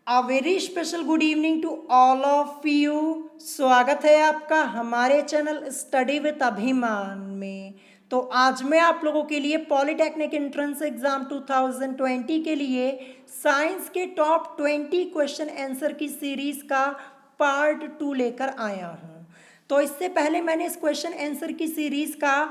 A very special good evening to all of you. स्वागत है आपका हमारे चैनल स्टडी विद अभिमान में। तो आज मैं आप लोगों के लिए पॉलिटेक्निक एंट्रेंस एग्जाम 2020 के लिए साइंस के टॉप 20 क्वेश्चन आंसर की सीरीज का पार्ट 2 लेकर आया हूँ। तो इससे पहले मैंने इस क्वेश्चन आंसर की सीरीज का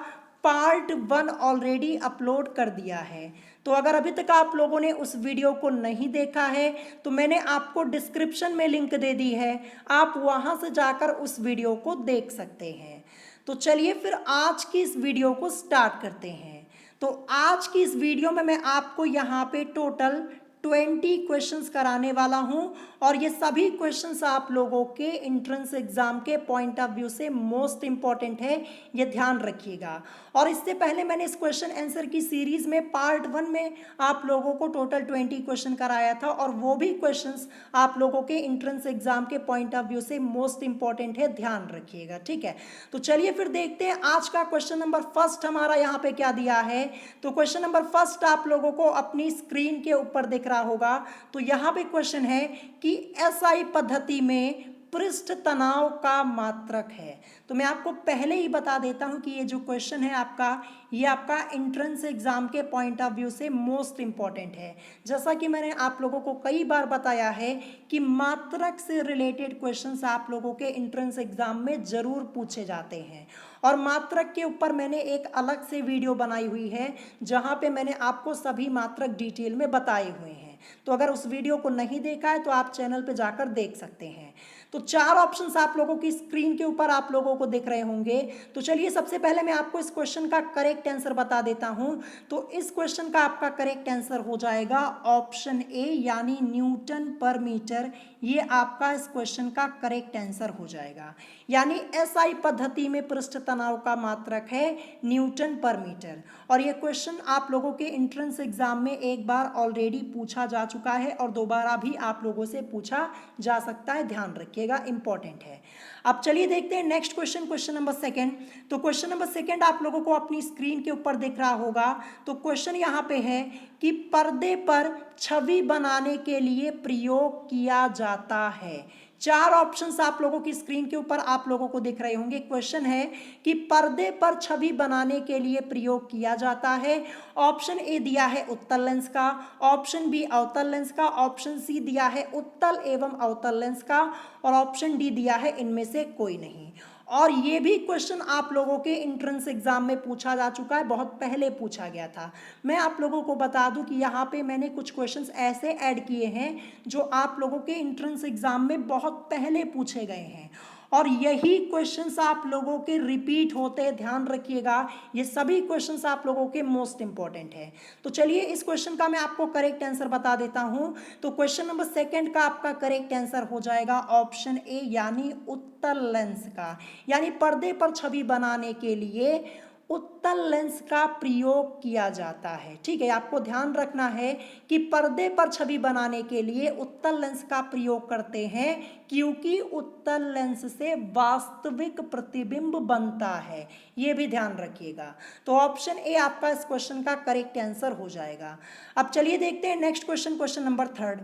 पार्ट 1 ऑलरेडी अपलोड कर दिया है। तो अगर अभी तक आप लोगों ने उस वीडियो को नहीं देखा है तो मैंने आपको डिस्क्रिप्शन में लिंक दे दी है, आप वहां से जाकर उस वीडियो को देख सकते हैं। तो चलिए फिर आज की इस वीडियो को स्टार्ट करते हैं। तो आज की इस वीडियो में मैं आपको यहाँ पे टोटल 20 क्वेश्चंस कराने वाला हूं और ये सभी क्वेश्चंस आप लोगों के एंट्रेंस एग्जाम के पॉइंट ऑफ व्यू से मोस्ट इंपॉर्टेंट है, ये ध्यान रखिएगा। और इससे पहले मैंने इस क्वेश्चन आंसर की सीरीज में पार्ट 1 में आप लोगों को टोटल 20 क्वेश्चन कराया था और वो भी क्वेश्चंस आप लोगों के एंट्रेंस एग्जाम के पॉइंट ऑफ व्यू से मोस्ट इंपॉर्टेंट है, ध्यान रखिएगा। ठीक है, तो चलिए फिर देखते हैं आज का क्वेश्चन नंबर फर्स्ट हमारा यहाँ पे क्या दिया है। तो क्वेश्चन नंबर फर्स्ट आप लोगों को अपनी स्क्रीन के ऊपर दिख रहा होगा। तो यहाँ पे क्वेश्चन है कि एसआई पद्धति में पृष्ठ तनाव का मात्रक है। तो मैं आपको पहले ही बता देता हूं कि ये जो क्वेश्चन है आपका, ये आपका एंट्रेंस एग्जाम के पॉइंट ऑफ व्यू से मोस्ट इंपॉर्टेंट है। जैसा कि मैंने आप लोगों को कई बार बताया है कि मात्रक से रिलेटेड क्वेश्चंस आप लोगों के एंट्रेंस एग्जाम में जरूर पूछे जाते हैं और मात्रक के ऊपर मैंने एक अलग से वीडियो बनाई हुई है जहां पे मैंने आपको सभी मात्रक डिटेल में बताए हुए हैं। तो अगर उस वीडियो को नहीं देखा है तो आप चैनल पे जाकर देख सकते हैं। तो 4 ऑप्शंस आप लोगों की स्क्रीन के ऊपर आप लोगों को दिख रहे होंगे। तो चलिए सबसे पहले मैं आपको इस क्वेश्चन का करेक्ट आंसर बता देता हूं। तो इस क्वेश्चन का आपका करेक्ट आंसर हो जाएगा ऑप्शन ए यानी न्यूटन पर मीटर। ये आपका इस क्वेश्चन का करेक्ट आंसर हो जाएगा। यानी एसआई पद्धति में पृष्ठ तनाव का मात्रक है न्यूटन पर मीटर। और ये क्वेश्चन आप लोगों के एंट्रेंस एग्जाम में एक बार ऑलरेडी पूछा जा चुका है और दोबारा भी आप लोगों से पूछा जा सकता है, ध्यान रखिएगा, इंपॉर्टेंट है। अब चलिए देखते हैं next question, question number second. तो क्वेश्चन नंबर सेकंड आप लोगों को अपनी स्क्रीन के ऊपर दिख रहा होगा। तो क्वेश्चन यहाँ पे है कि पर्दे पर छवि बनाने के लिए प्रयोग किया जाता है। 4 ऑप्शंस आप लोगों की स्क्रीन के ऊपर आप लोगों को दिख रहे होंगे। क्वेश्चन है कि पर्दे पर छवि बनाने के लिए प्रयोग किया जाता है। ऑप्शन ए दिया है उत्तल लेंस का, ऑप्शन बी अवतल लेंस का, ऑप्शन सी दिया है उत्तल एवं अवतल लेंस का और ऑप्शन डी दिया है इनमें से कोई नहीं। और ये भी क्वेश्चन आप लोगों के एंट्रेंस एग्जाम में पूछा जा चुका है, बहुत पहले पूछा गया था। मैं आप लोगों को बता दूं कि यहाँ पे मैंने कुछ क्वेश्चंस ऐसे ऐड किए हैं जो आप लोगों के एंट्रेंस एग्जाम में बहुत पहले पूछे गए हैं और यही क्वेश्चंस आप लोगों के रिपीट होते हैं, ध्यान रखिएगा। ये सभी क्वेश्चंस आप लोगों के मोस्ट इंपॉर्टेंट है। तो चलिए इस क्वेश्चन का मैं आपको करेक्ट आंसर बता देता हूं। तो क्वेश्चन नंबर सेकंड का आपका करेक्ट आंसर हो जाएगा ऑप्शन ए यानी उत्तल लेंस का। यानी पर्दे पर छवि बनाने के लिए उत्तल लेंस का प्रयोग किया जाता है। ठीक है, आपको ध्यान रखना है कि पर्दे पर छवि बनाने के लिए उत्तल लेंस का प्रयोग करते हैं क्योंकि उत्तल लेंस से वास्तविक प्रतिबिंब बनता है, ये भी ध्यान रखिएगा। तो ऑप्शन ए आपका इस क्वेश्चन का करेक्ट आंसर हो जाएगा। अब चलिए देखते हैं next question, question number third.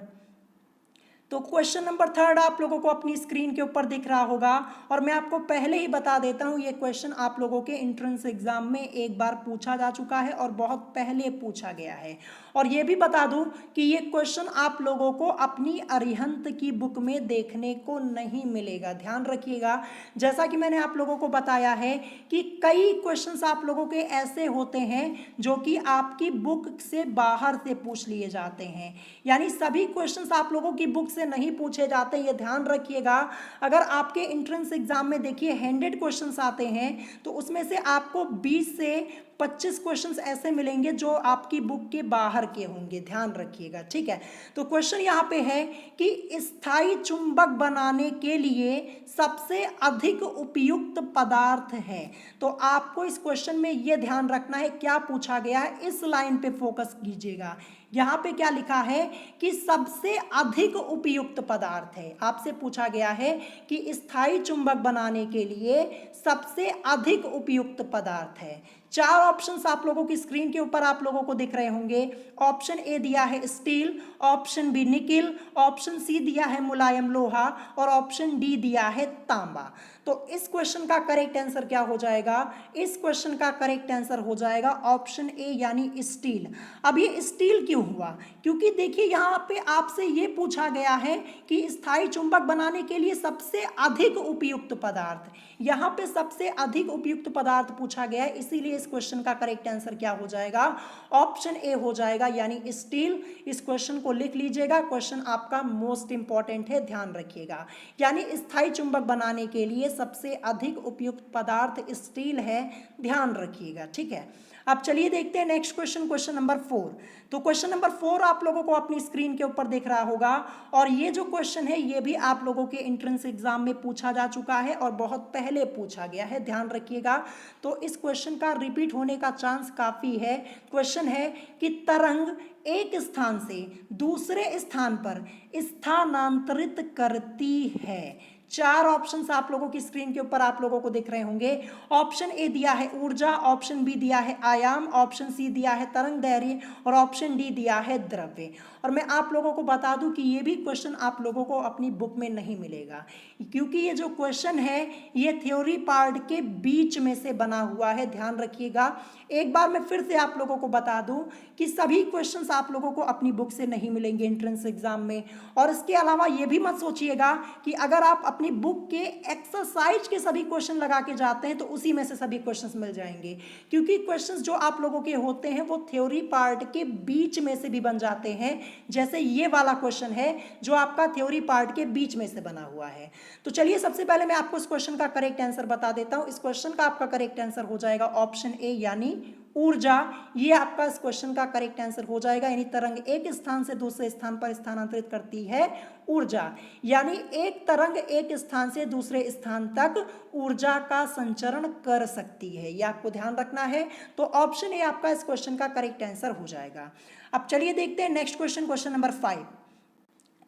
तो क्वेश्चन नंबर थर्ड आप लोगों को अपनी स्क्रीन के ऊपर दिख रहा होगा और मैं आपको पहले ही बता देता हूं ये क्वेश्चन आप लोगों के एंट्रेंस एग्जाम में एक बार पूछा जा चुका है और बहुत पहले पूछा गया है। और ये भी बता दूं कि ये क्वेश्चन आप लोगों को अपनी अरिहंत की बुक में देखने को नहीं मिलेगा, ध्यान रखिएगा। जैसा कि मैंने आप लोगों को बताया है कि कई क्वेश्चंस आप लोगों के ऐसे होते हैं जो कि आपकी बुक से बाहर से पूछ लिए जाते हैं, यानी सभी क्वेश्चंस आप लोगों की बुक से नहीं पूछे जाते, ये ध्यान रखिएगा। अगर आपके एंट्रेंस एग्जाम में देखिए 100 क्वेश्चंस आते हैं तो उसमें से आपको 20 से 25 क्वेश्चंस ऐसे मिलेंगे जो आपकी बुक के बाहर के होंगे, ध्यान रखिएगा। ठीक है, तो क्वेश्चन यहाँ पे है कि स्थायी चुंबक बनाने के लिए सबसे अधिक उपयुक्त पदार्थ है। तो आपको इस क्वेश्चन में ये ध्यान रखना है क्या पूछा गया है, इस लाइन पे फोकस कीजिएगा। यहाँ पे क्या लिखा है कि सबसे अधिक उपयुक्त पदार्थ है। आपसे पूछा गया है कि स्थायी चुंबक बनाने के लिए सबसे अधिक उपयुक्त पदार्थ है। चार ऑप्शंस आप लोगों की स्क्रीन के ऊपर आप लोगों को दिख रहे होंगे। ऑप्शन ए दिया है steel, option B nickel, option C दिया है मुलायम लोहा और ऑप्शन डी दिया है तांबा। तो इस क्वेश्चन का करेक्ट आंसर क्या हो जाएगा? इस क्वेश्चन का करेक्ट आंसर हो जाएगा ऑप्शन ए यानी स्टील। अब ये स्टील क्यों हुआ? क्योंकि देखिए यहाँ पे आपसे ये पूछा गया है कि स्थायी चुंबक बनाने के लिए सबसे अधिक उपयुक्त पदार्थ, यहाँ पे सबसे अधिक उपयुक्त पदार्थ पूछा गया है, इसीलिए इस क्वेश्चन का करेक्ट आंसर क्या हो जाएगा? ऑप्शन ए हो जाएगा यानी स्टील। इस क्वेश्चन को लिख लीजिएगा, क्वेश्चन आपका मोस्ट इंपॉर्टेंट है, ध्यान रखिएगा। यानी स्थायी चुंबक बनाने के लिए सबसे अधिक उपयुक्त पदार्थ स्टील है, ध्यान रखिएगा, ठीक है। अब चलिए देखते हैं नेक्स्ट क्वेश्चन, क्वेश्चन नंबर 4। तो क्वेश्चन नंबर 4 आप लोगों को अपनी स्क्रीन के ऊपर दिख रहा होगा और ये जो क्वेश्चन है ये भी आप लोगों के एंट्रेंस एग्जाम में पूछा जा चुका है और बहुत पहले पूछा गया है, ध्यान रखिएगा। तो इस क्वेश्चन का रिपीट होने का चांस काफी है। क्वेश्चन है कि तरंग एक स्थान से दूसरे स्थान पर स्थानांतरित करती है। चार ऑप्शंस आप लोगों की स्क्रीन के ऊपर आप लोगों को दिख रहे होंगे। ऑप्शन ए दिया है ऊर्जा, ऑप्शन बी दिया है आयाम, ऑप्शन सी दिया है तरंग दैर्घ्य और ऑप्शन डी दिया है द्रव्य। और मैं आप लोगों को बता दूं कि ये भी क्वेश्चन आप लोगों को अपनी बुक में नहीं मिलेगा, क्योंकि ये जो क्वेश्चन है ये थ्योरी पार्ट के बीच में से बना हुआ है, ध्यान रखिएगा। एक बार मैं फिर से आप लोगों को बता दूं कि सभी क्वेश्चंस आप लोगों को अपनी बुक से नहीं मिलेंगे एंट्रेंस एग्जाम में। और इसके अलावा ये भी मत सोचिएगा कि अगर आप अपनी बुक के एक्सरसाइज के सभी क्वेश्चन लगा के जाते हैं तो उसी में से सभी क्वेश्चंस मिल जाएंगे, क्योंकि क्वेश्चंस जो आप लोगों के होते हैं वो थ्योरी पार्ट के बीच में से भी बन जाते हैं। जैसे ये वाला क्वेश्चन है जो आपका थ्योरी पार्ट के बीच में से बना हुआ है। तो चलिए सबसे पहले मैं आपको इस क्वेश्चन का करेक्ट आंसर बता देता हूं। इस क्वेश्चन का आपका करेक्ट आंसर हो जाएगा ऑप्शन ए यानी ऊर्जा। ये आपका इस क्वेश्चन का करेक्ट आंसर हो जाएगा, यानी तरंग एक स्थान से दूसरे स्थान पर स्थानांतरित करती है ऊर्जा, यानी एक तरंग एक स्थान से दूसरे स्थान तक ऊर्जा का संचरण कर सकती है, ये आपको ध्यान रखना है। तो ऑप्शन ए आपका इस क्वेश्चन का करेक्ट आंसर हो जाएगा। अब चलिए देखते हैं नेक्स्ट क्वेश्चन, क्वेश्चन नंबर 5।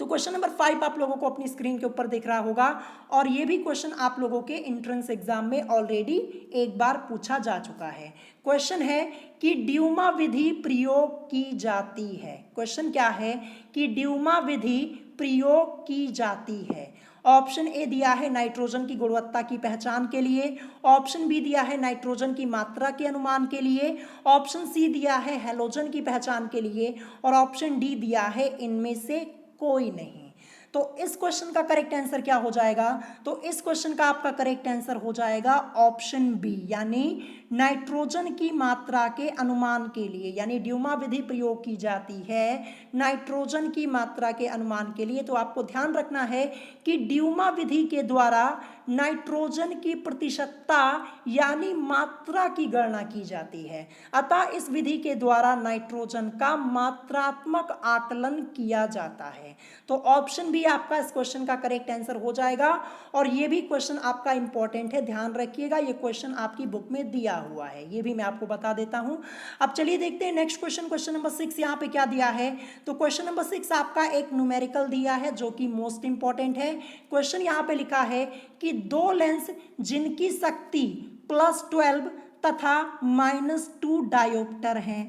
तो क्वेश्चन नंबर 5 आप लोगों को अपनी स्क्रीन के ऊपर दिख रहा होगा और ये भी क्वेश्चन आप लोगों के एंट्रेंस एग्जाम में ऑलरेडी एक बार पूछा जा चुका है। क्वेश्चन है कि ड्यूमा विधि प्रयोग की जाती है। क्वेश्चन क्या है कि ड्यूमा विधि प्रयोग की जाती है। ऑप्शन ए दिया है नाइट्रोजन की गुणवत्ता की पहचान के लिए, ऑप्शन बी दिया है नाइट्रोजन की मात्रा के अनुमान के लिए, ऑप्शन सी दिया है हैलोजन की पहचान के लिए और ऑप्शन डी दिया है इनमें से कोई नहीं। तो इस क्वेश्चन का करेक्ट आंसर क्या हो जाएगा? तो इस क्वेश्चन का आपका करेक्ट आंसर हो जाएगा ऑप्शन बी यानी नाइट्रोजन की मात्रा के अनुमान के लिए, यानी ड्यूमा विधि प्रयोग की जाती है नाइट्रोजन की मात्रा के अनुमान के लिए। तो आपको ध्यान रखना है कि ड्यूमा विधि के द्वारा नाइट्रोजन की प्रतिशतता यानी मात्रा की गणना की जाती है, अतः इस विधि के द्वारा नाइट्रोजन का मात्रात्मक आकलन किया जाता है। तो ऑप्शन बी आपका इस क्वेश्चन का करेक्ट आंसर हो जाएगा और ये भी क्वेश्चन आपका इंपॉर्टेंट है, ध्यान रखिएगा। ये क्वेश्चन आपकी बुक में दिया हुआ है, ये भी मैं आपको बता देता हूं। अब चलिए देखते हैं नेक्स्ट क्वेश्चन, क्वेश्चन नंबर 6 यहाँ पे क्या दिया है। तो क्वेश्चन नंबर 6 आपका एक न्यूमेरिकल दिया है जो कि मोस्ट इंपॉर्टेंट है। क्वेश्चन यहाँ पे लिखा है कि दो लेंस जिनकी शक्ति +12 तथा -2 डायोप्टर हैं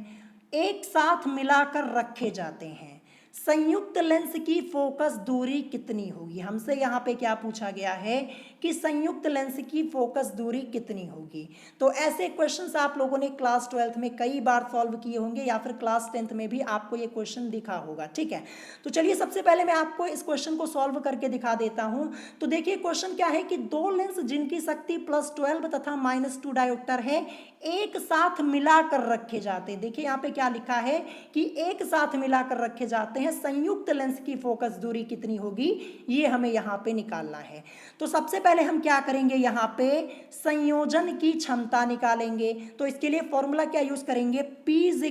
एक साथ मिलाकर रखे जाते हैं, संयुक्त लेंस की फोकस दूरी कितनी होगी। हमसे यहाँ पे क्या पूछा गया है कि संयुक्त लेंस की फोकस दूरी कितनी होगी। तो ऐसे क्वेश्चंस आप लोगों ने क्लास 12th में कई बार सॉल्व किए होंगे या फिर क्लास 10th में भी आपको ये क्वेश्चन दिखा होगा, ठीक है। तो चलिए सबसे पहले मैं आपको इस क्वेश्चन को सॉल्व करके दिखा देता हूँ। तो देखिए क्वेश्चन क्या है कि दो लेंस जिनकी शक्ति +12 तथा -2 डायोप्टर है एक साथ मिलाकर रखे जाते हैं। देखिए यहाँ पे क्या लिखा है कि एक साथ मिलाकर रखे जाते हैं, संयुक्त लेंस की फोकस दूरी कितनी होगी ये हमें यहाँ पे निकालना है। तो सबसे पहले हम क्या करेंगे, यहाँ पे संयोजन की क्षमता निकालेंगे। तो इसके लिए फॉर्मूला क्या यूज करेंगे, P =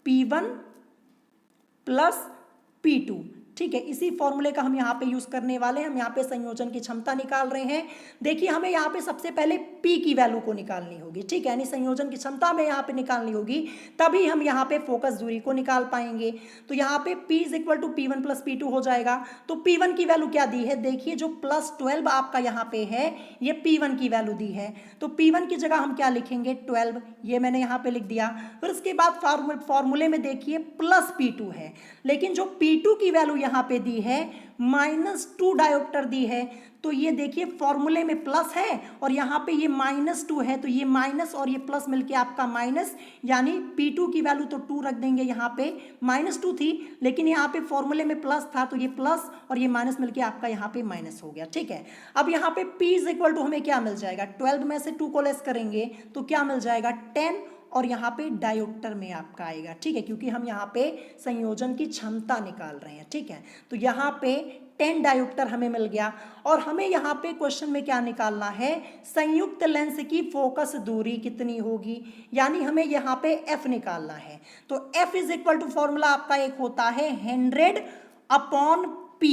P1 + P2। ठीक है, इसी फॉर्मूले का हम यहाँ पे यूज करने वाले हैं। हम यहाँ पे संयोजन की क्षमता निकाल रहे हैं। देखिए हमें यहाँ पे सबसे पहले P की वैल्यू को निकालनी होगी, ठीक है, यानी संयोजन की क्षमता हमें यहाँ पे निकालनी होगी, तभी हम यहाँ पे फोकस दूरी को निकाल पाएंगे। तो यहाँ पे P is equal to P1 plus P2 हो जाएगा। तो P1 की वैल्यू क्या दी है, देखिए जो +12 आपका यहाँ पे है ये P1 की वैल्यू दी है। तो P1 की जगह हम क्या लिखेंगे 12, ये मैंने यहाँ पे लिख दिया। फिर उसके बाद फॉर्मूले में देखिए +P2 है, लेकिन जो P2 की वैल्यू यहाँ पे दी है -2 डायोप्टर दी है। तो ये देखिए फॉर्मूले में प्लस है और यहाँ पे ये -2 है, तो ये माइनस और ये प्लस मिलके आपका माइनस, यानी P2 की वैल्यू तो 2 रख देंगे, यहाँ पे -2 थी लेकिन यहाँ पे फॉर्मूले में प्लस था, तो ये प्लस और ये माइनस मिलके आपका यहाँ पे माइनस हो गया, ठीक है। अब यहाँ पे P इज इक्वल टू हमें क्या मिल जाएगा, 12 में से 2 को लेस करेंगे तो क्या मिल जाएगा 10, और यहाँ पे डायोप्टर में आपका आएगा, ठीक है, क्योंकि हम यहाँ पे संयोजन की क्षमता निकाल रहे हैं, ठीक है। तो यहाँ पे 10 डायोप्टर हमें मिल गया। और हमें यहाँ पे क्वेश्चन में क्या निकालना है, संयुक्त लेंस की फोकस दूरी कितनी होगी, यानी हमें यहाँ पे F निकालना है। तो F is equal to formula आपका एक होता है 100/P,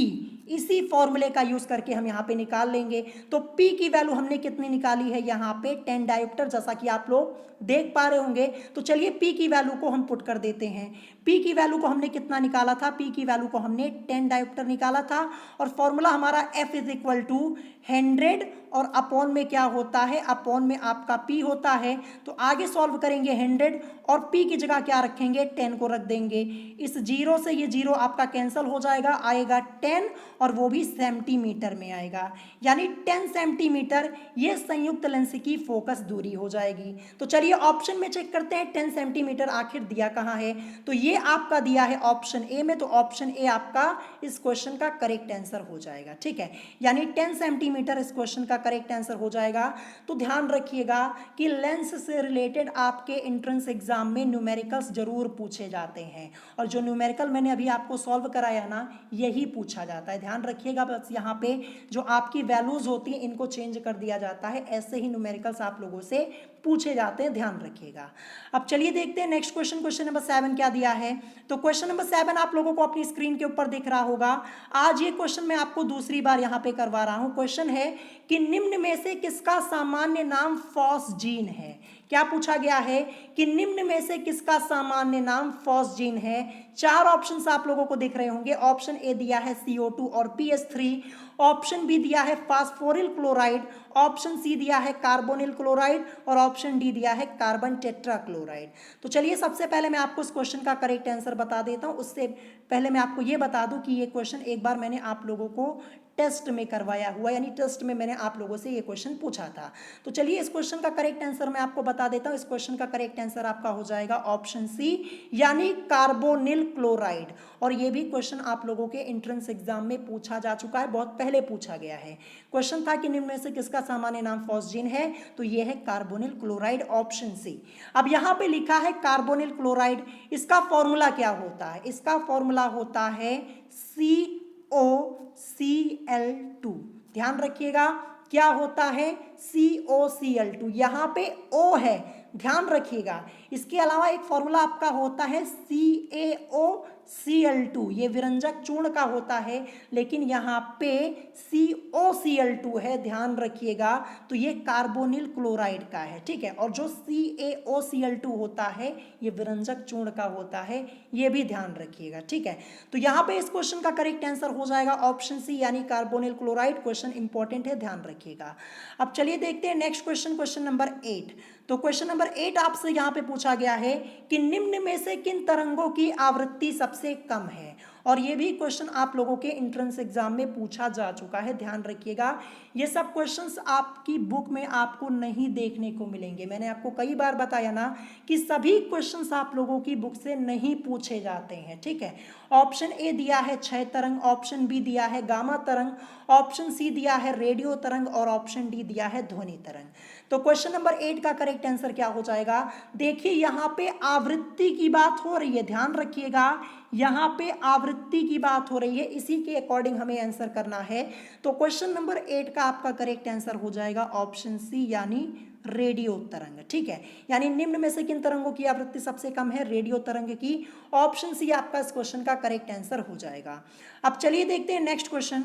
इसी फॉर्मूले का यूज करके हम यहाँ पे निकाल लेंगे। तो P की वैल्यू हमने कितनी निकाली है, यहाँ पे 10 डायोप्टर, जैसा कि आप लोग देख पा रहे होंगे। तो चलिए P की वैल्यू को हम पुट कर देते हैं। P की वैल्यू को हमने कितना निकाला था, P की वैल्यू को हमने 10 डायोप्टर निकाला था, और फॉर्मूला हमारा F इज इक्वल टू 100 और अपॉन में क्या होता है, अपॉन में आपका P होता है। तो आगे सॉल्व करेंगे 100 और P की जगह क्या रखेंगे 10 को रख देंगे। इस 0 से ये 0 आपका कैंसिल हो जाएगा, आएगा 10 और वो भी सेंटीमीटर में आएगा, यानी 10 सेंटीमीटर ये संयुक्त लेंस की फोकस दूरी हो जाएगी। तो चलिए ऑप्शन में चेक करते हैं 10 सेंटीमीटर आखिर दिया कहाँ है। तो ये आपका दिया है ऑप्शन ए में, तो ऑप्शन ए आपका इस क्वेश्चन का करेक्ट आंसर हो जाएगा, ठीक है, यानी 10 सेंटीमीटर इस क्वेश्चन का करेक्ट आंसर हो जाएगा। तो ध्यान रखिएगा कि लेंस से रिलेटेड आपके एंट्रेंस एग्जाम में न्यूमेरिकल्स जरूर पूछे जाते हैं, और जो न्यूमेरिकल मैंने अभी आपको सॉल्व कराया ना यही पूछा जाता है। ध्यान रखिएगा, बस यहाँ पे जो आपकी वैल्यूज होती हैं इनको चेंज कर दिया जाता है, ऐसे ही न्यूमेरिकल्स आप लोगों से पूछे जाते हैं, ध्यान रखिएगा। अब चलिए देखते हैं नेक्स्ट क्वेश्चन, क्वेश्चन नंबर 7 क्या दिया है। तो क्वेश्चन नंबर 7 आप लोगों को अपनी स्क्रीन के ऊपर दिख रहा होगा। आज ये क्वेश्चन मैं आपको दूसरी बार यहाँ पे करवा रहा हूँ। क्वेश्चन है कि निम्न में से किसका सामान्य नाम फॉस्जीन है। क्या पूछा गया है कि निम्न में से किसका सामान्य नाम फॉस्जीन है। 4 ऑप्शंस आप लोगों को दिख रहे होंगे। ऑप्शन ए दिया है CO2 और PS3, ऑप्शन बी दिया है फास्फोरिल क्लोराइड, ऑप्शन सी दिया है कार्बोनिल क्लोराइड, और ऑप्शन डी दिया है कार्बन टेट्राक्लोराइड। तो चलिए सबसे पहले मैं आपको इस क्वेश्चन का करेक्ट आंसर बता देता हूं। उससे पहले मैं आपको ये बता दूं कि ये क्वेश्चन एक बार मैंने आप लोगों को टेस्ट में करवाया हुआ, यानी टेस्ट में मैंने आप लोगों से ये क्वेश्चन पूछा था। तो चलिए इस क्वेश्चन का करेक्ट आंसर मैं आपको बता देता हूं। इस क्वेश्चन का करेक्ट आंसर आपका हो जाएगा ऑप्शन सी, यानी कार्बोनिल क्लोराइड। और ये भी क्वेश्चन आप लोगों के एंट्रेंस एग्जाम में पूछा जा चुका है, बहुत पहले पूछा गया है। क्वेश्चन था कि निम्न में से किसका सामान्य नाम फॉस्जीन है, तो ये है कार्बोनिल क्लोराइड, ऑप्शन सी। अब यहाँ पे लिखा है कार्बोनिल क्लोराइड, इसका फॉर्मूला क्या होता है, इसका फॉर्मूला होता है COCl2। ध्यान रखिएगा क्या होता है COCl2, यहाँ पे O है, ध्यान रखिएगा। इसके अलावा एक फॉर्मूला आपका होता है CaOCl2, ये विरंजक चूर्ण का होता है, लेकिन यहाँ पे COCl2 है, ध्यान रखिएगा। तो ये कार्बोनिल क्लोराइड का है, ठीक है, और जो CaOCl2 होता है ये विरंजक चूर्ण का होता है, ये भी ध्यान रखिएगा, ठीक है। तो यहाँ पे इस क्वेश्चन का करेक्ट आंसर हो जाएगा ऑप्शन सी, यानी कार्बोनिल क्लोराइड। क्वेश्चन इंपॉर्टेंट है, ध्यान रखिएगा। अब चलिए देखते हैं नेक्स्ट क्वेश्चन, क्वेश्चन नंबर 8। तो क्वेश्चन नंबर 8 आपसे यहाँ पे पूछा गया है कि निम्न में से किन तरंगों की आवृत्ति सबसे कम है। और ये भी क्वेश्चन आप लोगों के एंट्रेंस एग्जाम में पूछा जा चुका है, ध्यान रखिएगा। ये सब क्वेश्चंस आपकी बुक में आपको नहीं देखने को मिलेंगे। मैंने आपको कई बार बताया ना कि सभी क्वेश्चंस आप लोगों की बुक से नहीं पूछे जाते हैं, ठीक है। ऑप्शन ए दिया है क्षय तरंग, ऑप्शन बी दिया है गामा तरंग, ऑप्शन सी दिया है रेडियो तरंग, और ऑप्शन डी दिया है ध्वनि तरंग। तो क्वेश्चन नंबर 8 का करेक्ट आंसर क्या हो जाएगा, देखिए यहाँ पे आवृत्ति की बात हो रही है, ध्यान रखिएगा, यहाँ पे आवृत्ति की बात हो रही है, इसी के अकॉर्डिंग हमें आंसर करना है। तो क्वेश्चन नंबर 8 का आपका करेक्ट आंसर हो जाएगा ऑप्शन सी, यानी रेडियो तरंग, ठीक है। यानी निम्न में से किन तरंगों की आवृत्ति सबसे कम है? रेडियो तरंग की। ऑप्शन सी आपका इस क्वेश्चन का करेक्ट आंसर हो जाएगा। अब चलिए देखते हैं नेक्स्ट क्वेश्चन,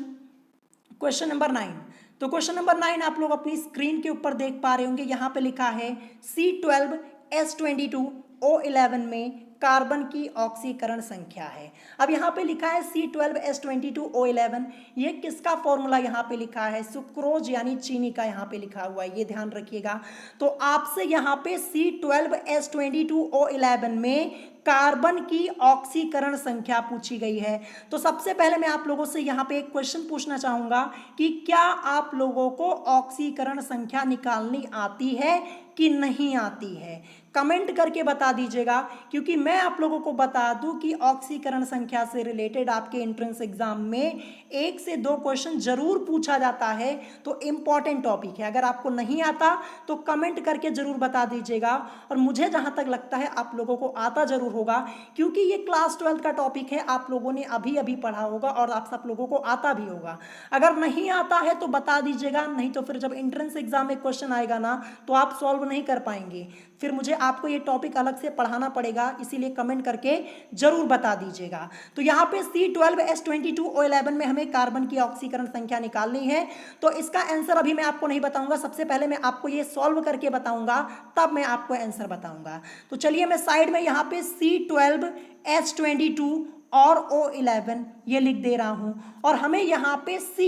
क्वेश्चन नंबर 9। तो क्वेश्चन नंबर 9 आप लोग अपनी स्क्रीन के ऊपर देख पा रहे होंगे, यहाँ पे लिखा है C12H22O11 में कार्बन की ऑक्सीकरण संख्या है। अब यहाँ पे लिखा है C12H22O11, ये किसका फॉर्मूला यहाँ पे लिखा है? सुक्रोज यानी चीनी का यहाँ पे लिखा हुआ है, ये ध्यान रखिएगा। तो आपसे यहाँ पे C12H22O11 में कार्बन की ऑक्सीकरण संख्या पूछी गई है। तो सबसे पहले मैं आप लोगों से यहाँ पे एक क्वेश्चन पूछना चाहूंगा कि क्या आप लोगों को ऑक्सीकरण संख्या निकालनी आती है कि नहीं आती है? कमेंट करके बता दीजिएगा, क्योंकि मैं आप लोगों को बता दूं कि ऑक्सीकरण संख्या से रिलेटेड आपके एंट्रेंस एग्जाम में 1 से 2 क्वेश्चन जरूर पूछा जाता है। तो इंपॉर्टेंट टॉपिक है, अगर आपको नहीं आता तो कमेंट करके जरूर बता दीजिएगा। और मुझे जहां तक लगता है आप लोगों को आता जरूर होगा, क्योंकि ये क्लास 12 का टॉपिक है, आप लोगों ने अभी अभी पढ़ा होगा और आप सब लोगों को आता भी होगा। अगर नहीं आता है तो बता दीजिएगा, नहीं तो फिर जब एंट्रेंस एग्जाम में क्वेश्चन आएगा ना तो आप सॉल्व नहीं कर पाएंगे, फिर मुझे आपको ये टॉपिक अलग से पढ़ाना पड़ेगा। इसीलिए कमेंट करके जरूर बता दीजिएगा। तो यहाँ पे C12H22O11 में हमें कार्बन की ऑक्सीकरण संख्या निकालनी है। तो इसका आंसर अभी मैं आपको नहीं बताऊंगा, सबसे पहले मैं आपको ये सॉल्व करके बताऊंगा, तब मैं आपको आंसर बताऊंगा। तो चलिए मैं साइड में यहाँ पे C12H22 और O11 ये लिख दे रहा हूं, और हमें यहाँ पे C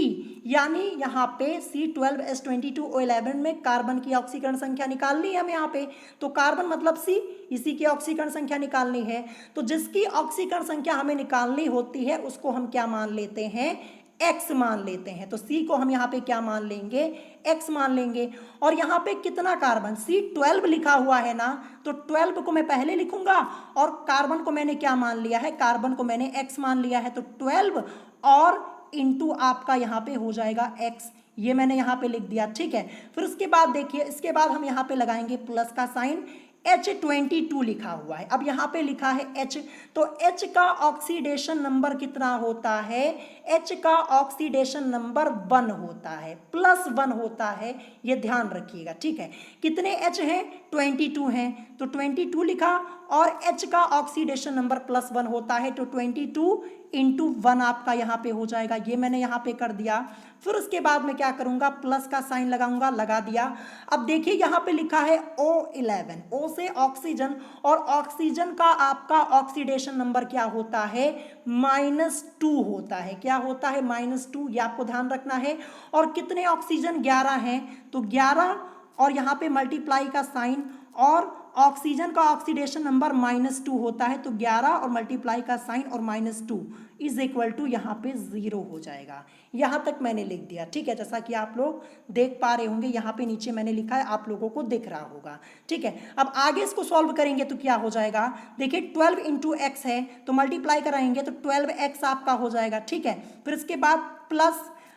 यानी यहाँ पे C12H22O11 में कार्बन की ऑक्सीकरण संख्या निकालनी है हमें यहाँ पे। तो कार्बन मतलब C, इसी की ऑक्सीकरण संख्या निकालनी है। तो जिसकी ऑक्सीकरण संख्या हमें निकालनी होती है उसको हम क्या मान लेते हैं? X मान लेते हैं। तो C को हम यहाँ पे क्या मान लेंगे? X मान लेंगे। और यहाँ पे कितना कार्बन? C12 लिखा हुआ है ना, तो 12 को मैं पहले लिखूंगा, और कार्बन को मैंने क्या मान लिया है? कार्बन को मैंने X मान लिया है। तो 12 और इंटू आपका यहाँ पे हो जाएगा X, ये मैंने यहाँ पे लिख दिया, ठीक है। फिर उसके बाद देखिए, इसके बाद हम यहाँ पे लगाएंगे प्लस का साइन, H22 लिखा हुआ है। अब यहाँ पे लिखा है H, तो H का ऑक्सीडेशन नंबर कितना होता है? H का ऑक्सीडेशन नंबर 1 होता है, +1 होता है, ये ध्यान रखिएगा, ठीक है। कितने H हैं? 22 हैं, तो 22 लिखा, और H का ऑक्सीडेशन नंबर +1 होता है, तो 22 इंटू 1 आपका यहाँ पे हो जाएगा, ये मैंने यहाँ पे कर दिया। फिर उसके बाद मैं क्या करूँगा? प्लस का साइन लगाऊंगा, लगा दिया। अब देखिए यहाँ पे लिखा है O11, O से ऑक्सीजन, और ऑक्सीजन का आपका ऑक्सीडेशन नंबर क्या होता है? -2 होता है। क्या होता है? -2, ये आपको ध्यान रखना है। और कितने ऑक्सीजन? 11 हैं, तो 11 और यहाँ पे मल्टीप्लाई का साइन, और ऑक्सीजन का ऑक्सीडेशन नंबर -2 होता है, तो 11 और मल्टीप्लाई का साइन और -2 इज इक्वल टू यहाँ पे 0 हो जाएगा। यहाँ तक मैंने लिख दिया, ठीक है। जैसा कि आप लोग देख पा रहे होंगे, यहाँ पे नीचे मैंने लिखा है, आप लोगों को दिख रहा होगा, ठीक है। अब आगे इसको सॉल्व करेंगे तो क्या हो जाएगा? देखिए 12 इंटू एक्स है, तो मल्टीप्लाई कराएंगे तो 12x आपका हो जाएगा, ठीक है। फिर इसके बाद प्लस,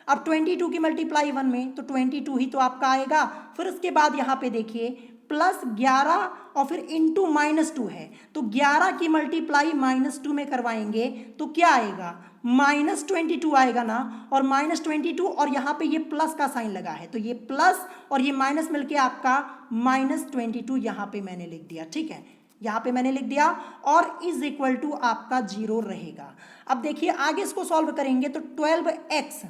अब 22 की मल्टीप्लाई 1 में, तो 22 ही तो आपका आएगा। फिर उसके बाद यहाँ पे देखिए प्लस 11 और फिर इंटू -2 है, तो 11 की मल्टीप्लाई -2 में करवाएंगे तो क्या आएगा? -22 आएगा ना, और -22 और यहाँ पे ये प्लस का साइन लगा है, तो ये प्लस और ये माइनस मिलके आपका -22 यहाँ पे मैंने लिख दिया, ठीक है। यहाँ पे मैंने लिख दिया, और इज इक्वल टू आपका 0 रहेगा। अब देखिए आगे इसको सॉल्व करेंगे तो 12x,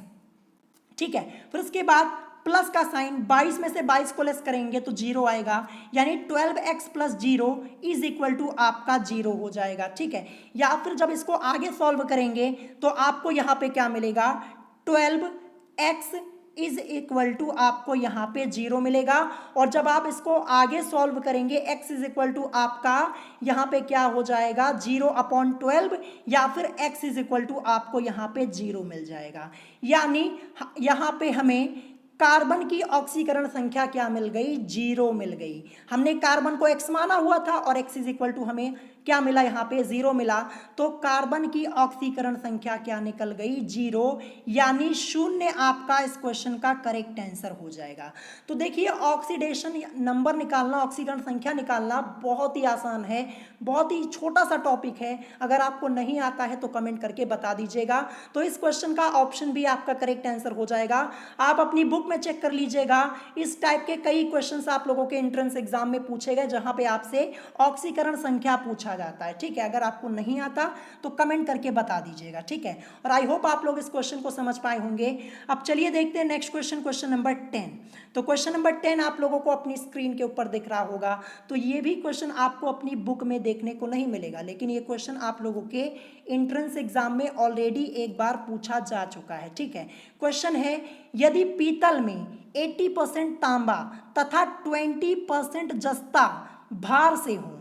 ठीक है। फिर उसके बाद प्लस का साइन, 22 में से 22 को लेस करेंगे तो 0 आएगा, यानी 12x + 0 इज इक्वल टू आपका 0 हो जाएगा, ठीक है। या फिर जब इसको आगे सॉल्व करेंगे तो आपको यहाँ पे क्या मिलेगा? 12x इज इक्वल टू आपको यहाँ पे 0 मिलेगा। और जब आप इसको आगे सॉल्व करेंगे, x इज इक्वल टू आपका यहाँ पे क्या हो जाएगा? 0/12, या फिर x इज इक्वल टू आपको यहाँ पे 0 मिल जाएगा। यानी यहाँ पे हमें कार्बन की ऑक्सीकरण संख्या क्या मिल गई? 0 मिल गई। हमने कार्बन को x माना हुआ था, और x इज इक्वल टू हमें क्या मिला, यहाँ पे 0 मिला, तो कार्बन की ऑक्सीकरण संख्या क्या निकल गई, 0, यानी 0 आपका इस क्वेश्चन का करेक्ट आंसर हो जाएगा। तो देखिए ऑक्सीडेशन नंबर निकालना, ऑक्सीकरण संख्या निकालना बहुत ही आसान है, बहुत ही छोटा सा टॉपिक है। अगर आपको नहीं आता है तो कमेंट करके बता दीजिएगा। तो इस क्वेश्चन का ऑप्शन भी आपका करेक्ट आंसर हो जाएगा। आप अपनी बुक में चेक कर लीजिएगा, इस टाइप के कई क्वेश्चंस आप लोगों के एंट्रेंस एग्जाम में पूछे गए जहां पे आपसे ऑक्सीकरण संख्या पूछा जाता है। ठीक है, अगर आपको नहीं आता तो कमेंट करके बता दीजिएगा। ठीक है, और आई होप आप लोग इस क्वेश्चन को समझ पाए होंगे। अब चलिए देखते हैं नेक्स्ट क्वेश्चन, क्वेश्चन नंबर 10। तो क्वेश्चन नंबर 10 आप लोगों को अपनी स्क्रीन के ऊपर दिख रहा होगा। तो ये भी क्वेश्चन आपको अपनी बुक में देखने को नहीं मिलेगा, लेकिन ये क्वेश्चन आप लोगों के एंट्रेंस एग्जाम में ऑलरेडी एक बार पूछा जा चुका है। ठीक है, क्वेश्चन है, यदि पीतल में 80% तांबा तथा 20% जस्ता भार से हो,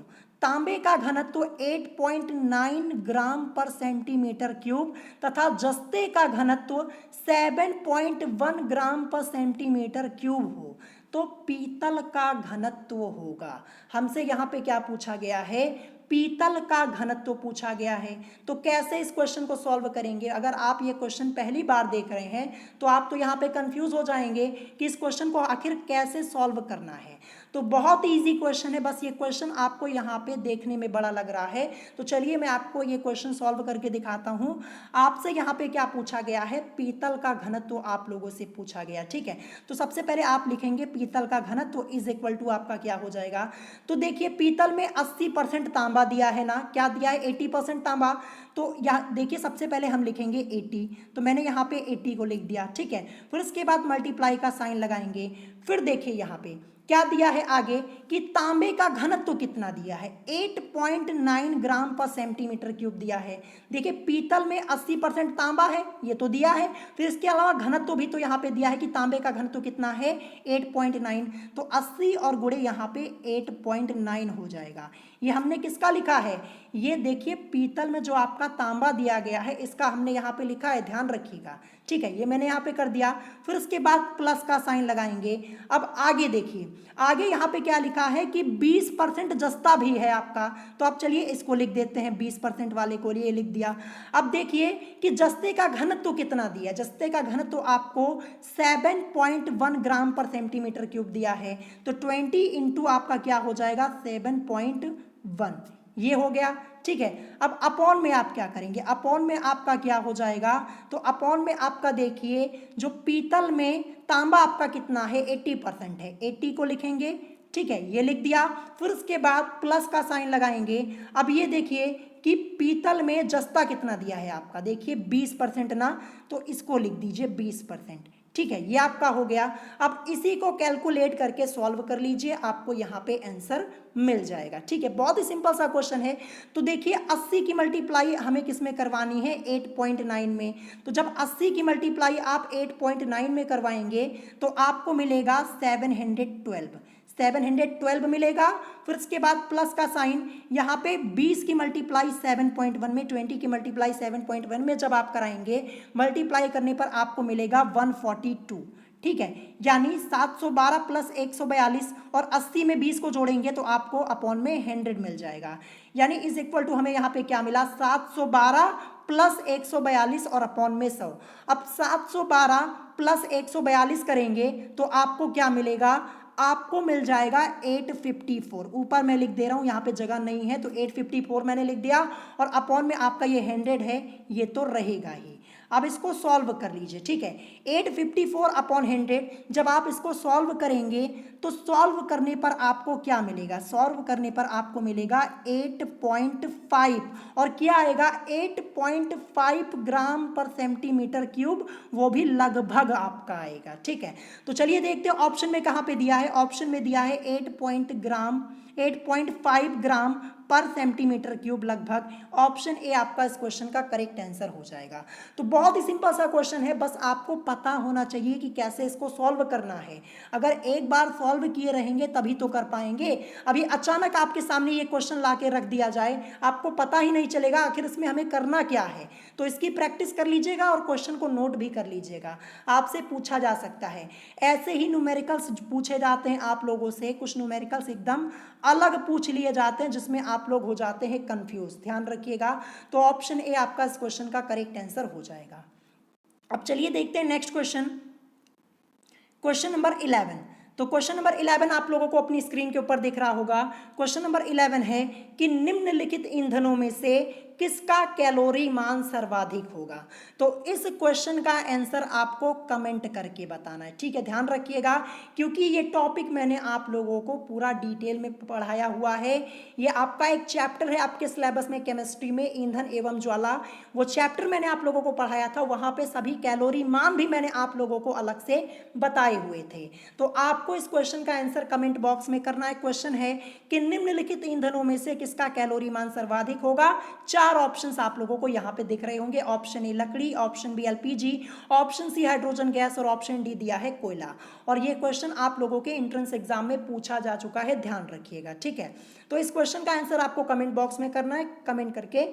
तांबे का घनत्व 8.9 ग्राम पर सेंटीमीटर क्यूब तथा जस्ते का घनत्व 7.1 ग्राम पर सेंटीमीटर क्यूब हो, तो पीतल का घनत्व होगा। हमसे यहाँ पे क्या पूछा गया है, पीतल का घनत्व पूछा गया है। तो कैसे इस क्वेश्चन को सॉल्व करेंगे, अगर आप ये क्वेश्चन पहली बार देख रहे हैं तो आप तो यहाँ पे कंफ्यूज हो जाएंगे कि इस क्वेश्चन को आखिर कैसे सॉल्व करना है। तो बहुत ही इजी क्वेश्चन है, बस ये क्वेश्चन आपको यहाँ पे देखने में बड़ा लग रहा है। तो चलिए मैं आपको ये क्वेश्चन सॉल्व करके दिखाता हूँ। आपसे यहाँ पे क्या पूछा गया है, पीतल का घनत्व आप लोगों से पूछा गया। ठीक है, तो सबसे पहले आप लिखेंगे पीतल का घनत्व इज इक्वल टू आपका क्या हो जाएगा। तो देखिए पीतल में 80% तांबा दिया है ना, क्या दिया है, 80% तांबा। तो यहाँ देखिए सबसे पहले हम लिखेंगे 80, तो मैंने यहाँ पे 80 को लिख दिया। ठीक है, फिर उसके बाद मल्टीप्लाई का साइन लगाएंगे। फिर देखिए यहाँ पे क्या दिया है आगे कि तांबे का घनत्व कितना दिया है, 8.9 ग्राम पर सेंटीमीटर क्यूब दिया है। देखिए पीतल में 80% तांबा है, ये तो दिया है। फिर इसके अलावा घनत्व भी तो यहाँ पे दिया है कि तांबे का घनत्व कितना है, 8.9। तो 80 और गुणे यहाँ पे 8.9 हो जाएगा। ये हमने किसका लिखा है, ये देखिए पीतल में जो आपका तांबा दिया गया है इसका हमने यहाँ पे लिखा है, ध्यान रखिएगा। ठीक है, ये मैंने यहाँ पे कर दिया। फिर उसके बाद प्लस का साइन लगाएंगे। अब आगे देखिए, आगे यहाँ पे क्या लिखा है कि 20% जस्ता भी है आपका। तो अब चलिए इसको लिख देते हैं, 20% वाले को लिए लिख दिया। अब देखिए कि जस्ते का घनत्व कितना दिया, जस्ते का घनत्व आपको 7.1 ग्राम पर सेंटीमीटर क्यूब दिया है। तो 20 इंटू आपका क्या हो जाएगा, 7.1, ये हो गया। ठीक है, अब अपॉन में आप क्या करेंगे, अपॉन में आपका क्या हो जाएगा, तो अपॉन में आपका देखिए जो पीतल में तांबा आपका कितना है, 80% है, 80 को लिखेंगे। ठीक है, ये लिख दिया। फिर उसके बाद प्लस का साइन लगाएंगे। अब ये देखिए कि पीतल में जस्ता कितना दिया है आपका, देखिए 20% ना, तो इसको लिख दीजिए 20%। ठीक है, ये आपका हो गया। अब इसी को कैलकुलेट करके सॉल्व कर लीजिए, आपको यहाँ पे आंसर मिल जाएगा। ठीक है, बहुत ही सिंपल सा क्वेश्चन है। तो देखिए 80 की मल्टीप्लाई हमें किस में करवानी है, 8.9 में। तो जब 80 की मल्टीप्लाई आप 8.9 में करवाएंगे तो आपको मिलेगा 712 मिलेगा। फिर उसके बाद प्लस का साइन, यहाँ पे 20 की मल्टीप्लाई 7.1 में, 20 की मल्टीप्लाई 7.1 में जब आप कराएंगे, मल्टीप्लाई करने पर आपको मिलेगा 142। ठीक है, यानी 712 प्लस 142 और 80 में 20 को जोड़ेंगे तो आपको अपॉन में 100 मिल जाएगा। यानी इज इक्वल टू हमें यहाँ पे क्या मिला, 712 प्लस 142 और अपॉन में 100। अब 712 प्लस 142 करेंगे तो आपको क्या मिलेगा, आपको मिल जाएगा 854। ऊपर मैं लिख दे रहा हूं, यहाँ पे जगह नहीं है तो 854 मैंने लिख दिया। और अपॉन में आपका ये 100 है, ये तो रहेगा ही। अब इसको सॉल्व कर लीजिए। ठीक है, 854 अपॉन 100 जब आप इसको सॉल्व करेंगे तो सॉल्व करने पर आपको क्या मिलेगा, सॉल्व करने पर आपको मिलेगा 8.5 और क्या आएगा 8.5 ग्राम पर सेंटीमीटर क्यूब, वो भी लगभग आपका आएगा। ठीक है, तो चलिए देखते हैं ऑप्शन में कहाँ पे दिया है। ऑप्शन में दिया है 8.5 ग्राम पर सेंटीमीटर क्यूब लगभग। ऑप्शन ए आपका इस क्वेश्चन का करेक्ट आंसर हो जाएगा। तो बहुत ही सिंपल सा क्वेश्चन है, बस आपको पता होना चाहिए कि कैसे इसको सॉल्व करना है। अगर एक बार सॉल्व किए रहेंगे तभी तो कर पाएंगे। अभी अचानक आपके सामने ये क्वेश्चन ला के रख दिया जाए, आपको पता ही नहीं चलेगा आखिर इसमें हमें करना क्या है। तो इसकी प्रैक्टिस कर लीजिएगा और क्वेश्चन को नोट भी कर लीजिएगा, आपसे पूछा जा सकता है। ऐसे ही न्यूमेरिकल्स पूछे जाते हैं आप लोगों से, कुछ न्यूमेरिकल्स एकदम अलग पूछ लिए जाते हैं जिसमें आप लोग हो जाते हैं कंफ्यूज, ध्यान रखिएगा। तो ऑप्शन ए आपका इस क्वेश्चन का करेक्ट आंसर हो जाएगा। अब चलिए देखते हैं नेक्स्ट क्वेश्चन, क्वेश्चन नंबर 11। तो क्वेश्चन नंबर 11 आप लोगों को अपनी स्क्रीन के ऊपर दिख रहा होगा। क्वेश्चन नंबर 11 है कि निम्नलिखित ईंधनों में से किसका कैलोरी मान सर्वाधिक होगा। तो इस क्वेश्चन का आंसर आपको कमेंट करके बताना है, ठीक है। ध्यान रखिएगा क्योंकि ये टॉपिक मैंने आप लोगों को पूरा डिटेल में पढ़ाया हुआ है। ये आपका एक चैप्टर है आपके सिलेबस में केमिस्ट्री में, ईंधन एवं ज्वाला, वो चैप्टर मैंने आप लोगों को पढ़ाया था। वहां पे सभी कैलोरी मान भी मैंने आप लोगों को अलग से बताए हुए थे। तो आपको इस क्वेश्चन का आंसर कमेंट बॉक्स में करना है। क्वेश्चन है कि निम्नलिखित ईंधनों में से किसका कैलोरी मान सर्वाधिक होगा। चार ऑप्शंस आप लोगों को यहां पे दिख रहे होंगे। ऑप्शन ए लकड़ी, option B LPG, option C hydrogen gas और ऑप्शन डी दिया है कोयला। और ये क्वेश्चन आप लोगों के एंट्रेंस एग्जाम में पूछा जा चुका है, ध्यान रखिएगा, ठीक है। तो इस क्वेश्चन का आंसर आपको कमेंट बॉक्स में करना है, कमेंट करके